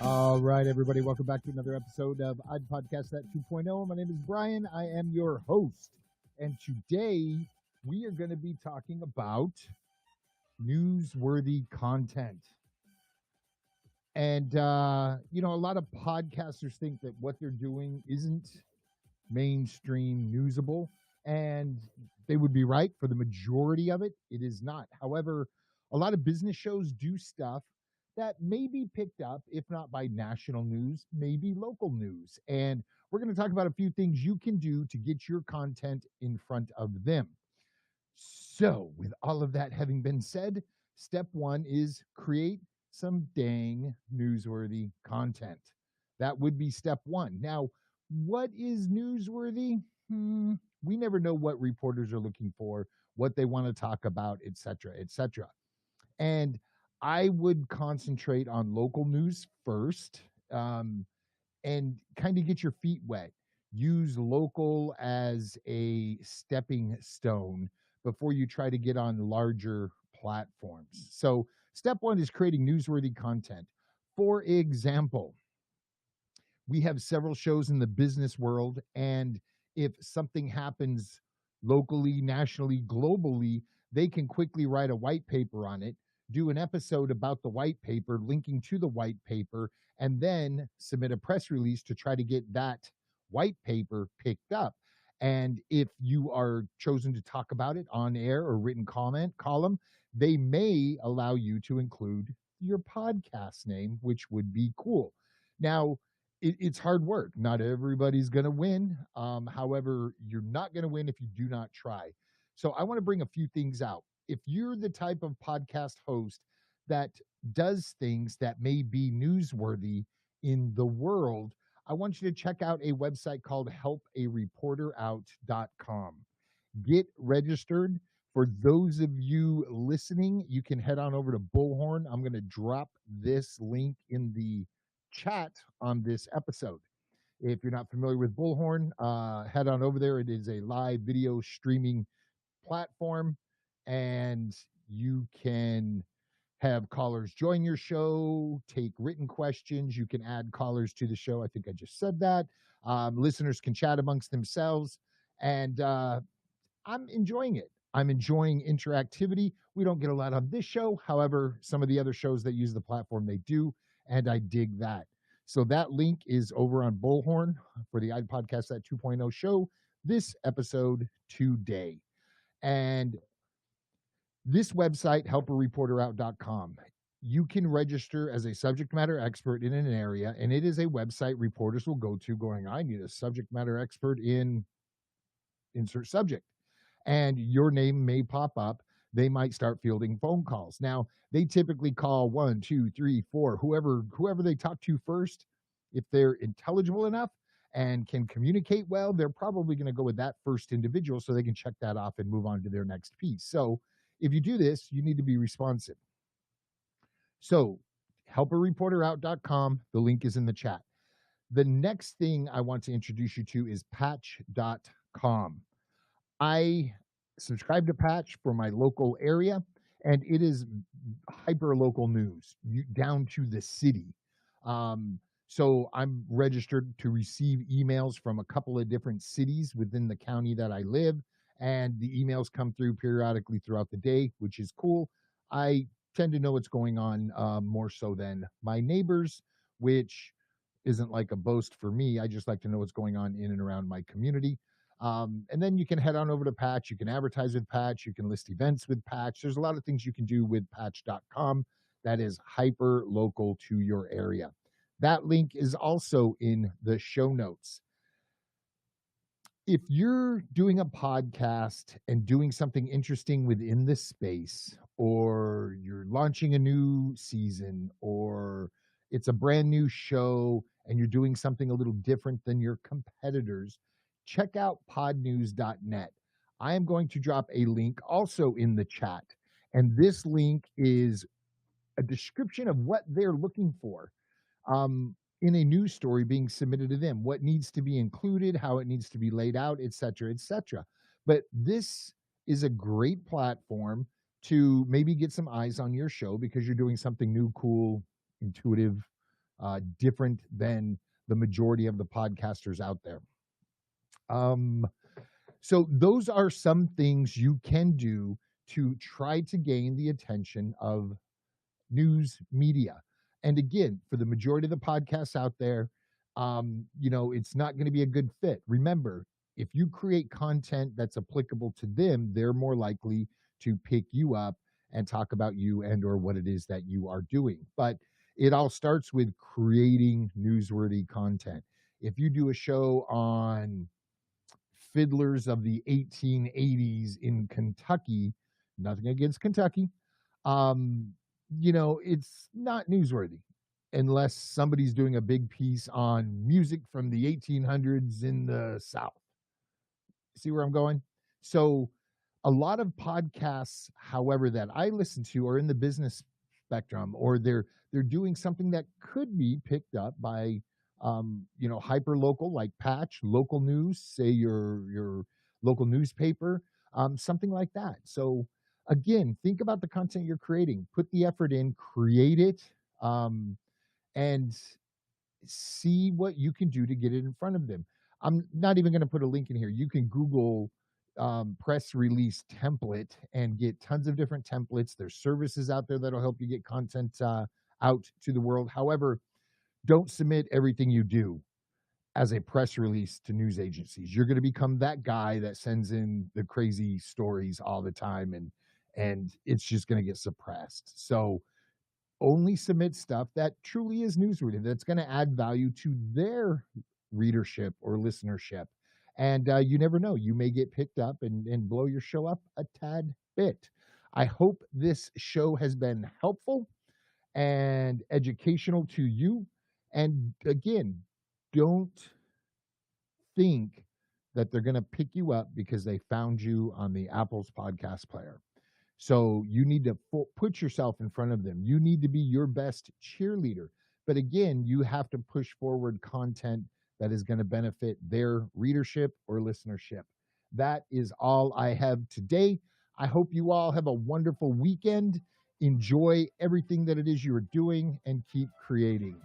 All right, everybody, welcome back to another episode of I'd Podcast That 2.0. My name is Brian. I am your host. And today we are going to be talking about newsworthy content. And, a lot of podcasters think that what they're doing isn't mainstream newsable. And they would be right. For the majority of it, it is not. However, a lot of business shows do stuff that may be picked up, if not by national news, maybe local news. And we're going to talk about a few things you can do to get your content in front of them. So, with all of that having been said, step one is create some dang newsworthy content. That would be step one. Now, what is newsworthy? We never know what reporters are looking for, what they want to talk about, etc., etc. And I would concentrate on local news first, and kind of get your feet wet. Use local as a stepping stone before you try to get on larger platforms. So, step one is creating newsworthy content. For example, we have several shows in the business world, and if something happens locally, nationally, globally, they can quickly write a white paper on it, do an episode about the white paper, linking to the white paper, and then submit a press release to try to get that white paper picked up. And if you are chosen to talk about it on air or written comment column, they may allow you to include your podcast name, which would be cool. Now, it's hard work. Not everybody's going to win. However, you're not going to win if you do not try. So I want to bring a few things out. If you're the type of podcast host that does things that may be newsworthy in the world, I want you to check out a website called helpareporterout.com. Get registered. For those of you listening, you can head on over to Bullhorn. I'm going to drop this link in the chat on this episode. If you're not familiar with Bullhorn, head on over there. It is a live video streaming platform, and you can have callers join your show, take written questions. You can add callers to the show. I think I just said that. Listeners can chat amongst themselves, and I'm enjoying it. I'm enjoying interactivity. We don't get a lot on this show. However, some of the other shows that use the platform, they do, and I dig that. So that link is over on Bullhorn for the iPodcast That 2.0 show, this episode today. And this website, helpareporterout.com, you can register as a subject matter expert in an area, and it is a website reporters will go to going, I need a subject matter expert in insert subject. And your name may pop up. They might start fielding phone calls. Now, they typically call 1, 2, 3, 4, whoever they talk to first. If they're intelligible enough and can communicate well, they're probably going to go with that first individual so they can check that off and move on to their next piece. So if you do this, you need to be responsive. So helpareporterout.com, the link is in the chat. The next thing I want to introduce you to is patch.com. I subscribe to Patch for my local area, and it is hyper local news down to the city. So I'm registered to receive emails from a couple of different cities within the county that I live, and the emails come through periodically throughout the day, which is cool. I tend to know what's going on more so than my neighbors, which isn't like a boast for me. I just like to know what's going on in and around my community. And then you can head on over to Patch. You can advertise with Patch. You can list events with Patch. There's a lot of things you can do with patch.com that is hyper local to your area. That link is also in the show notes. If you're doing a podcast and doing something interesting within this space, or you're launching a new season, or it's a brand new show and you're doing something a little different than your competitors, check out podnews.net. I am going to drop a link also in the chat. And this link is a description of what they're looking for in a news story being submitted to them, what needs to be included, how it needs to be laid out, et cetera, et cetera. But this is a great platform to maybe get some eyes on your show because you're doing something new, cool, intuitive, different than the majority of the podcasters out there. Um, so those are some things you can do to try to gain the attention of news media. And again, for the majority of the podcasts out there, it's not going to be a good fit. Remember, if you create content that's applicable to them, they're more likely to pick you up and talk about you and or what it is that you are doing. But it all starts with creating newsworthy content. If you do a show on fiddlers of the 1880s in Kentucky, nothing against Kentucky, um, it's not newsworthy unless somebody's doing a big piece on music from the 1800s in the South. See where I'm going? So, a lot of podcasts, however, that I listen to are in the business spectrum, or they're doing something that could be picked up by hyper local like Patch, local news, say your local newspaper, something like that. So again, think about the content you're creating, put the effort in, create it, and see what you can do to get it in front of them. I'm not even going to put a link in here. You can Google press release template and get tons of different templates. There's services out there that'll help you get content out to the world. However, don't submit everything you do as a press release to news agencies. You're going to become that guy that sends in the crazy stories all the time, and it's just going to get suppressed. So only submit stuff that truly is newsworthy, that's going to add value to their readership or listenership. And you never know, you may get picked up and blow your show up a tad bit. I hope this show has been helpful and educational to you. And again, don't think that they're going to pick you up because they found you on the Apple's podcast player. So you need to put yourself in front of them. You need to be your best cheerleader. But again, you have to push forward content that is going to benefit their readership or listenership. That is all I have today. I hope you all have a wonderful weekend. Enjoy everything that it is you are doing and keep creating.